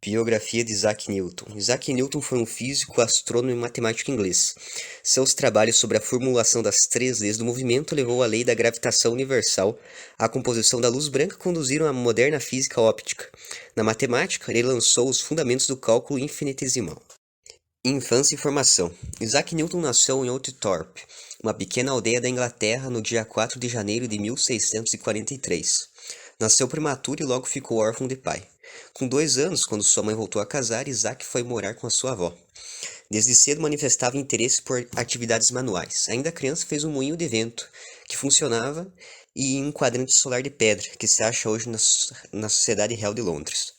Biografia de Isaac Newton. Isaac Newton foi um físico, astrônomo e matemático inglês. Seus trabalhos sobre a formulação das três leis do movimento levou à lei da gravitação universal, à composição da luz branca conduziram à moderna física óptica. Na matemática, ele lançou os fundamentos do cálculo infinitesimal. Infância e formação. Isaac Newton nasceu em Oldthorpe, uma pequena aldeia da Inglaterra, no dia 4 de janeiro de 1643. Nasceu prematuro e logo ficou órfão de pai. Com 2 anos, quando sua mãe voltou a casar, Isaac foi morar com a sua avó. Desde cedo manifestava interesse por atividades manuais. Ainda criança fez um moinho de vento, que funcionava, e um quadrante solar de pedra, que se acha hoje na Sociedade Real de Londres.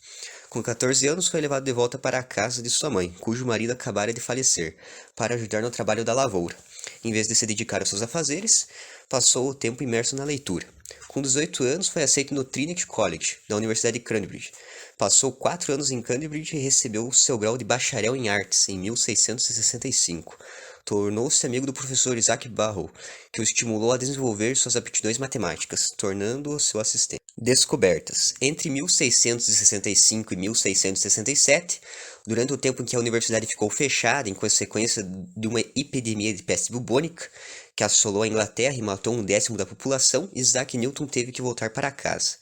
Com 14 anos, foi levado de volta para a casa de sua mãe, cujo marido acabara de falecer, para ajudar no trabalho da lavoura. Em vez de se dedicar aos seus afazeres, passou o tempo imerso na leitura. Com 18 anos, foi aceito no Trinity College, da Universidade de Cambridge. Passou 4 anos em Cambridge e recebeu seu grau de bacharel em artes em 1665. Tornou-se amigo do professor Isaac Barrow, que o estimulou a desenvolver suas aptidões matemáticas, tornando-o seu assistente. Descobertas. Entre 1665 e 1667, durante o tempo em que a universidade ficou fechada em consequência de uma epidemia de peste bubônica que assolou a Inglaterra e matou 1/10 da população, Isaac Newton teve que voltar para casa.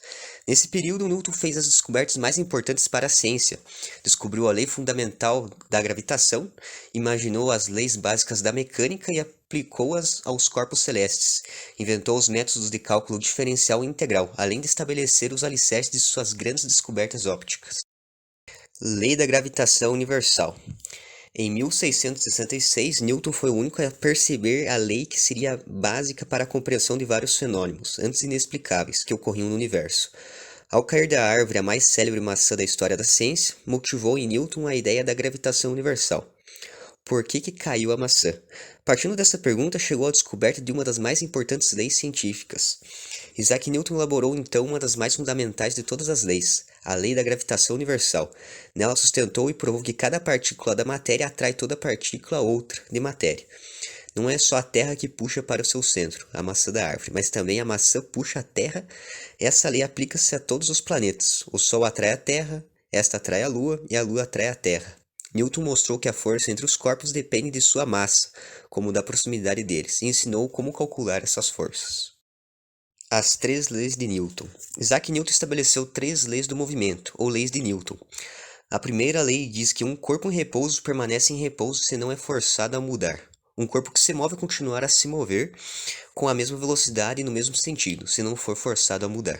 Nesse período, Newton fez as descobertas mais importantes para a ciência. Descobriu a lei fundamental da gravitação, imaginou as leis básicas da mecânica e aplicou-as aos corpos celestes. Inventou os métodos de cálculo diferencial e integral, além de estabelecer os alicerces de suas grandes descobertas ópticas. Lei da gravitação universal. Em 1666, Newton foi o único a perceber a lei que seria básica para a compreensão de vários fenômenos, antes inexplicáveis, que ocorriam no universo. Ao cair da árvore a mais célebre maçã da história da ciência, motivou em Newton a ideia da gravitação universal. Por que caiu a maçã? Partindo dessa pergunta, chegou à descoberta de uma das mais importantes leis científicas. Isaac Newton elaborou então uma das mais fundamentais de todas as leis, a lei da gravitação universal. Nela sustentou e provou que cada partícula da matéria atrai toda partícula outra de matéria. Não é só a Terra que puxa para o seu centro, a maçã da árvore, mas também a maçã puxa a Terra. Essa lei aplica-se a todos os planetas. O Sol atrai a Terra, esta atrai a Lua e a Lua atrai a Terra. Newton mostrou que a força entre os corpos depende de sua massa, como da proximidade deles, e ensinou como calcular essas forças. As 3 leis de Newton. Isaac Newton estabeleceu 3 leis do movimento, ou leis de Newton. A primeira lei diz que um corpo em repouso permanece em repouso se não é forçado a mudar. Um corpo que se move continuará a se mover com a mesma velocidade e no mesmo sentido, se não for forçado a mudar.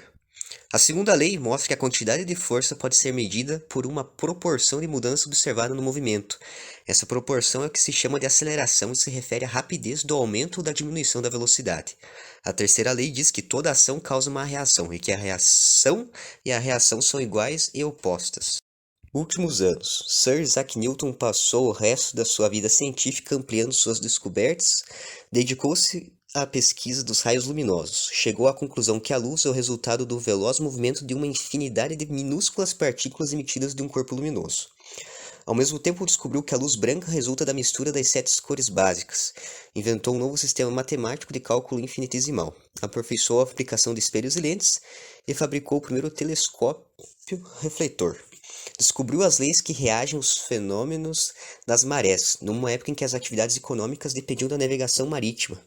A segunda lei mostra que a quantidade de força pode ser medida por uma proporção de mudança observada no movimento. Essa proporção é o que se chama de aceleração e se refere à rapidez do aumento ou da diminuição da velocidade. A terceira lei diz que toda ação causa uma reação e que a reação e a reação são iguais e opostas. Últimos anos. Sir Isaac Newton passou o resto da sua vida científica ampliando suas descobertas, dedicou-se à pesquisa dos raios luminosos. Chegou à conclusão que a luz é o resultado do veloz movimento de uma infinidade de minúsculas partículas emitidas de um corpo luminoso. Ao mesmo tempo, descobriu que a luz branca resulta da mistura das 7 cores básicas. Inventou um novo sistema matemático de cálculo infinitesimal. Aperfeiçoou a aplicação de espelhos e lentes e fabricou o primeiro telescópio refletor. Descobriu as leis que reagem aos fenômenos das marés, numa época em que as atividades econômicas dependiam da navegação marítima.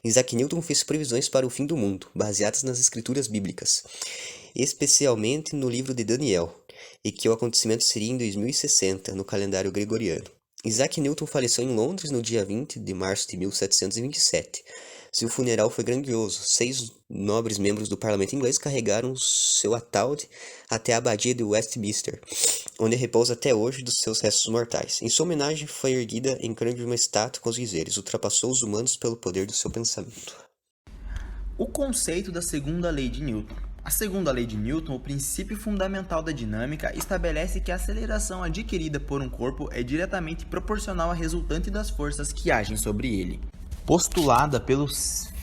Isaac Newton fez previsões para o fim do mundo, baseadas nas escrituras bíblicas, especialmente no livro de Daniel, e que o acontecimento seria em 2060, no calendário gregoriano. Isaac Newton faleceu em Londres no dia 20 de março de 1727. Seu funeral foi grandioso. 6 nobres membros do parlamento inglês carregaram seu ataúde até a abadia de Westminster, onde repousa até hoje dos seus restos mortais. Em sua homenagem foi erguida em Cambridge uma estátua com os dizeres: ultrapassou os humanos pelo poder do seu pensamento. O conceito da segunda lei de Newton. A segunda lei de Newton, o princípio fundamental da dinâmica, estabelece que a aceleração adquirida por um corpo é diretamente proporcional à resultante das forças que agem sobre ele. Postulada pelo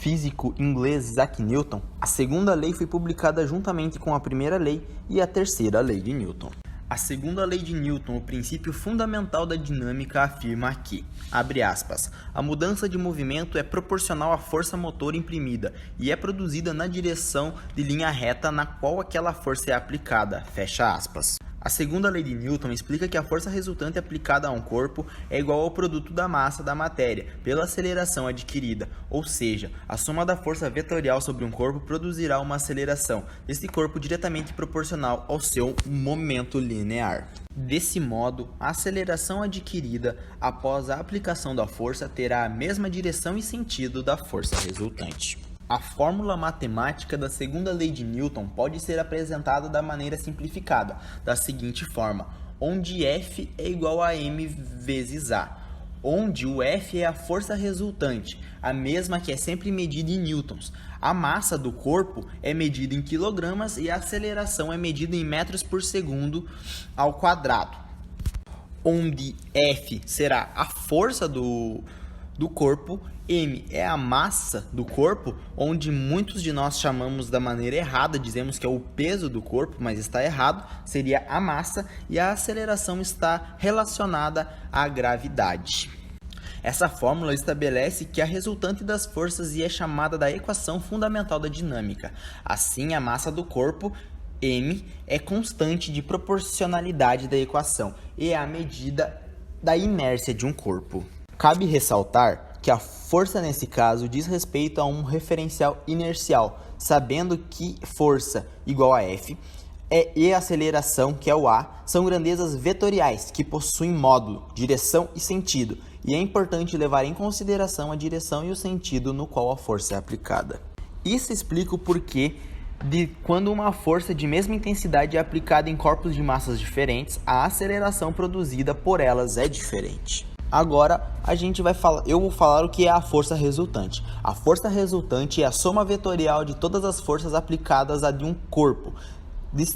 físico inglês Isaac Newton, a segunda lei foi publicada juntamente com a primeira lei e a terceira lei de Newton. A segunda lei de Newton, o princípio fundamental da dinâmica, afirma que, abre aspas, a mudança de movimento é proporcional à força motora imprimida e é produzida na direção de linha reta na qual aquela força é aplicada, fecha aspas. A segunda lei de Newton explica que a força resultante aplicada a um corpo é igual ao produto da massa da matéria pela aceleração adquirida, ou seja, a soma da força vetorial sobre um corpo produzirá uma aceleração desse corpo diretamente proporcional ao seu momento linear. Desse modo, a aceleração adquirida após a aplicação da força terá a mesma direção e sentido da força resultante. A fórmula matemática da segunda lei de Newton pode ser apresentada da maneira simplificada, da seguinte forma, onde F é igual a m vezes A, onde o F é a força resultante, a mesma que é sempre medida em newtons. A massa do corpo é medida em quilogramas e a aceleração é medida em metros por segundo ao quadrado, onde F será a força do corpo, m é a massa do corpo, onde muitos de nós chamamos da maneira errada, dizemos que é o peso do corpo, mas está errado, seria a massa, e a aceleração está relacionada à gravidade. Essa fórmula estabelece que a resultante das forças é chamada da equação fundamental da dinâmica. Assim, a massa do corpo, m, é constante de proporcionalidade da equação e é a medida da inércia de um corpo. Cabe ressaltar que a força nesse caso diz respeito a um referencial inercial, sabendo que força igual a F e aceleração, que é o A, são grandezas vetoriais que possuem módulo, direção e sentido, e é importante levar em consideração a direção e o sentido no qual a força é aplicada. Isso explica o porquê de quando uma força de mesma intensidade é aplicada em corpos de massas diferentes, a aceleração produzida por elas é diferente. Agora eu vou falar o que é a força resultante. A força resultante é a soma vetorial de todas as forças aplicadas a de um corpo.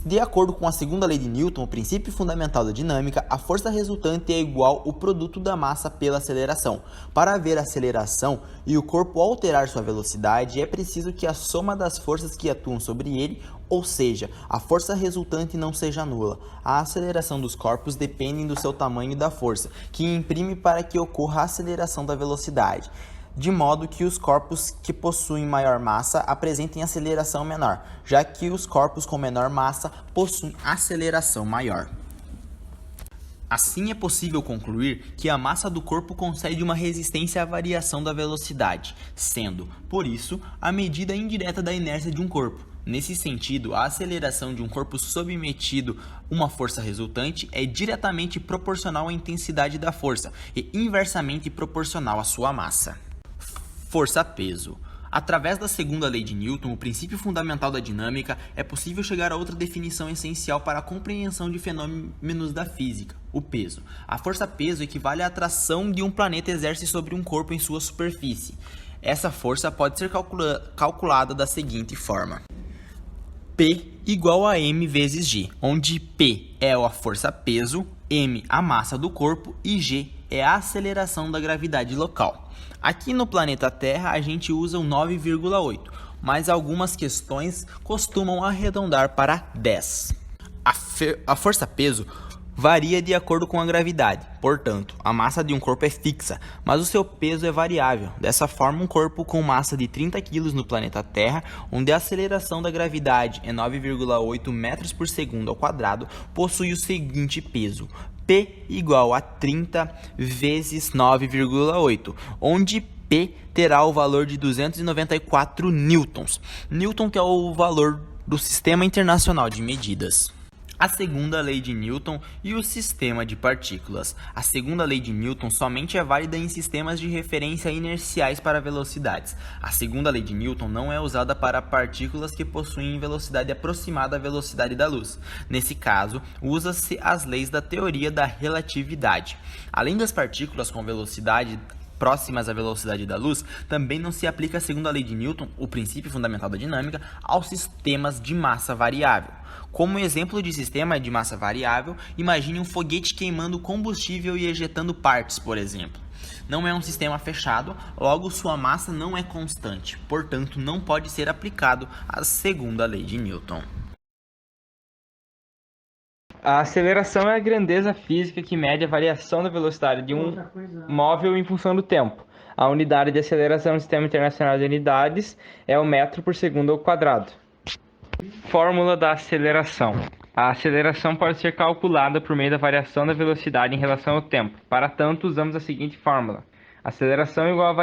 De acordo com a segunda lei de Newton, o princípio fundamental da dinâmica, a força resultante é igual ao produto da massa pela aceleração. Para haver aceleração e o corpo alterar sua velocidade, é preciso que a soma das forças que atuam sobre ele, ou seja, a força resultante, não seja nula. A aceleração dos corpos depende do seu tamanho e da força, que imprime para que ocorra a aceleração da velocidade, de modo que os corpos que possuem maior massa apresentem aceleração menor, já que os corpos com menor massa possuem aceleração maior. Assim, é possível concluir que a massa do corpo concede uma resistência à variação da velocidade, sendo, por isso, a medida indireta da inércia de um corpo. Nesse sentido, a aceleração de um corpo submetido a uma força resultante é diretamente proporcional à intensidade da força e inversamente proporcional à sua massa. Força-peso. Através da segunda lei de Newton, o princípio fundamental da dinâmica, é possível chegar a outra definição essencial para a compreensão de fenômenos da física, o peso. A força-peso equivale à atração que um planeta exerce sobre um corpo em sua superfície. Essa força pode ser calculada da seguinte forma: P igual a m vezes g, onde P é a força-peso, m a massa do corpo e g é a aceleração da gravidade local. Aqui no planeta Terra a gente usa o 9,8, mas algumas questões costumam arredondar para 10. A força-peso varia de acordo com a gravidade, portanto, a massa de um corpo é fixa, mas o seu peso é variável. Dessa forma, um corpo com massa de 30 kg no planeta Terra, onde a aceleração da gravidade é 9,8 metros por segundo ao quadrado, possui o seguinte peso: P igual a 30 vezes 9,8, onde P terá o valor de 294 newtons. Newton que é o valor do Sistema Internacional de Medidas. A segunda lei de Newton e o sistema de partículas. A segunda lei de Newton somente é válida em sistemas de referência inerciais para velocidades. A segunda lei de Newton não é usada para partículas que possuem velocidade aproximada à velocidade da luz. Nesse caso, usa-se as leis da teoria da relatividade. Além das partículas com velocidade próximas à velocidade da luz, também não se aplica a segunda lei de Newton, o princípio fundamental da dinâmica, aos sistemas de massa variável. Como exemplo de sistema de massa variável, imagine um foguete queimando combustível e ejetando partes, por exemplo. Não é um sistema fechado, logo sua massa não é constante, portanto não pode ser aplicado a segunda lei de Newton. A aceleração é a grandeza física que mede a variação da velocidade de um móvel em função do tempo. A unidade de aceleração no Sistema Internacional de Unidades é o metro por segundo ao quadrado. Fórmula da aceleração. A aceleração pode ser calculada por meio da variação da velocidade em relação ao tempo. Para tanto, usamos a seguinte fórmula. Aceleração é igual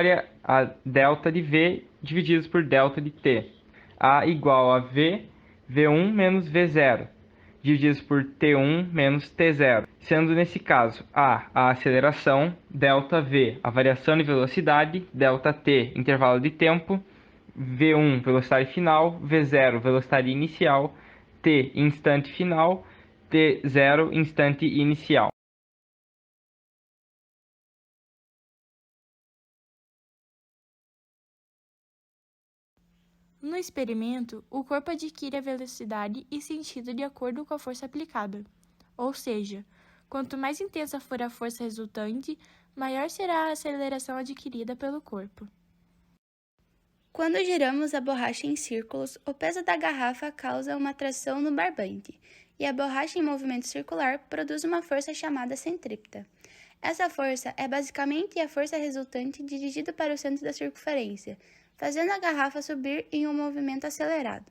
a delta de v divididos por delta de t. A igual a v1 menos v0, divididos por t1 menos t0. Sendo nesse caso, a aceleração, delta v, a variação de velocidade, delta t, intervalo de tempo, v1, velocidade final, v0, velocidade inicial, t, instante final, t0, instante inicial. No experimento, o corpo adquire a velocidade e sentido de acordo com a força aplicada. Ou seja, quanto mais intensa for a força resultante, maior será a aceleração adquirida pelo corpo. Quando giramos a borracha em círculos, o peso da garrafa causa uma tração no barbante, e a borracha em movimento circular produz uma força chamada centrípeta. Essa força é basicamente a força resultante dirigida para o centro da circunferência, fazendo a garrafa subir em um movimento acelerado.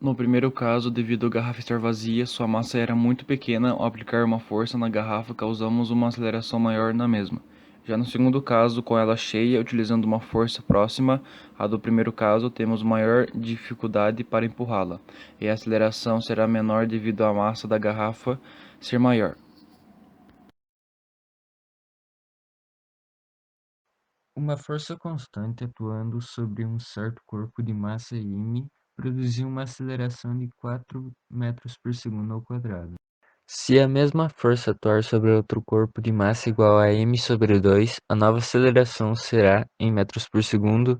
No primeiro caso, devido à garrafa estar vazia, sua massa era muito pequena. Ao aplicar uma força na garrafa, causamos uma aceleração maior na mesma. Já no segundo caso, com ela cheia, utilizando uma força próxima à do primeiro caso, temos maior dificuldade para empurrá-la, e a aceleração será menor devido à massa da garrafa ser maior. Uma força constante atuando sobre um certo corpo de massa m produziu uma aceleração de 4 metros por segundo ao quadrado. Se a mesma força atuar sobre outro corpo de massa igual a m sobre 2, a nova aceleração será, em metros por segundo,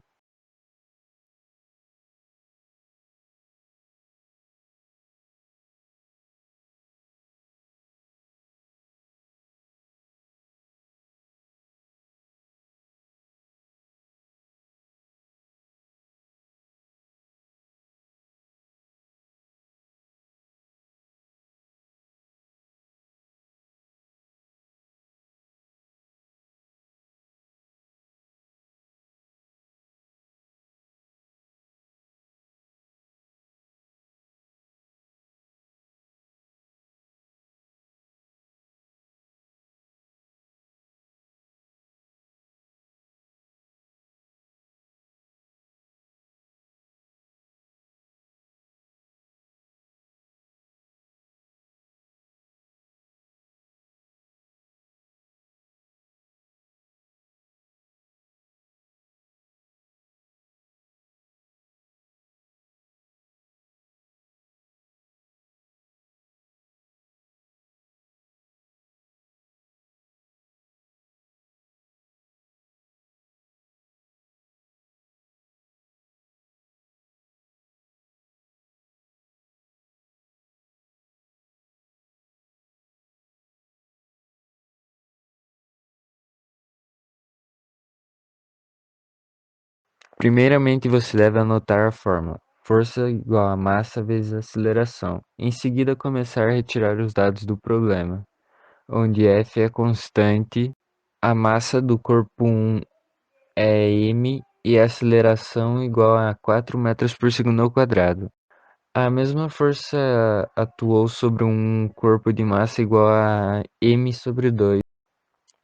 primeiramente você deve anotar a fórmula. Força igual a massa vezes aceleração. Em seguida, começar a retirar os dados do problema, onde F é constante, a massa do corpo 1 é m e a aceleração igual a 4 metros por segundo ao quadrado. A mesma força atuou sobre um corpo de massa igual a m sobre 2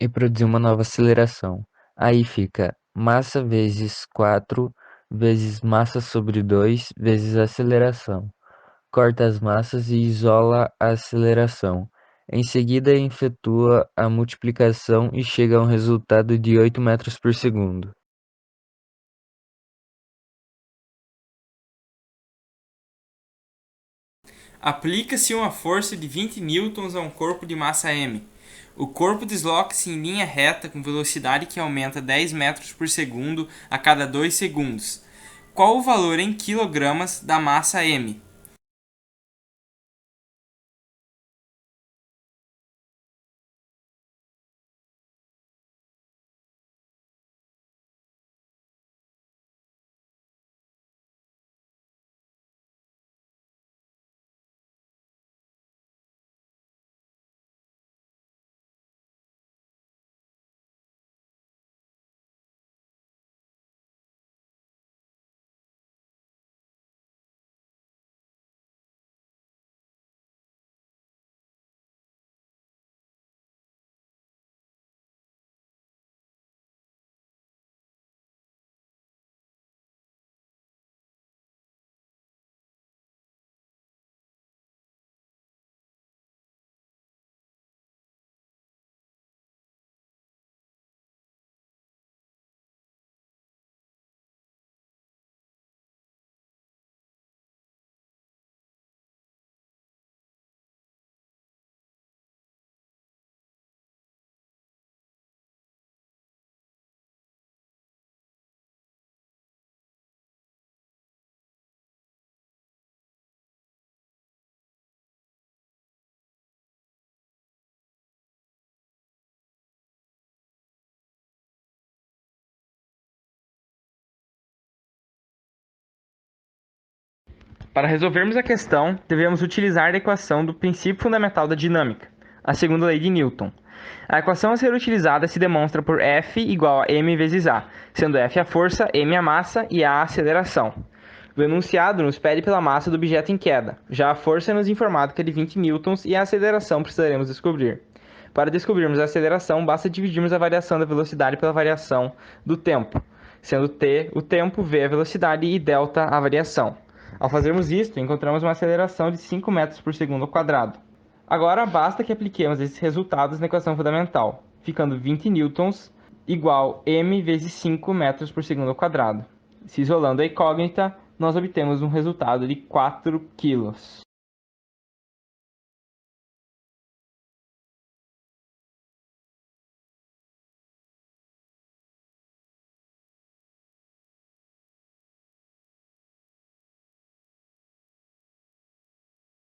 e produziu uma nova aceleração. Aí fica massa vezes 4 vezes massa sobre 2 vezes aceleração. Corta as massas e isola a aceleração. Em seguida, efetua a multiplicação e chega a um resultado de 8 metros por segundo. Aplica-se uma força de 20 newtons a um corpo de massa m. O corpo desloca-se em linha reta com velocidade que aumenta 10 metros por segundo a cada 2 segundos. Qual o valor em quilogramas da massa m? Para resolvermos a questão, devemos utilizar a equação do princípio fundamental da dinâmica, a segunda lei de Newton. A equação a ser utilizada se demonstra por F igual a m vezes A, sendo F a força, m a massa e A a aceleração. O enunciado nos pede pela massa do objeto em queda, já a força é nos informado que é de 20 newtons e a aceleração precisaremos descobrir. Para descobrirmos a aceleração, basta dividirmos a variação da velocidade pela variação do tempo, sendo t o tempo, v a velocidade e delta a variação. Ao fazermos isto, encontramos uma aceleração de 5 metros por segundo ao quadrado. Agora basta que apliquemos esses resultados na equação fundamental, ficando 20 newtons igual m vezes 5 metros por segundo ao quadrado. Se isolando a incógnita, nós obtemos um resultado de 4 kg.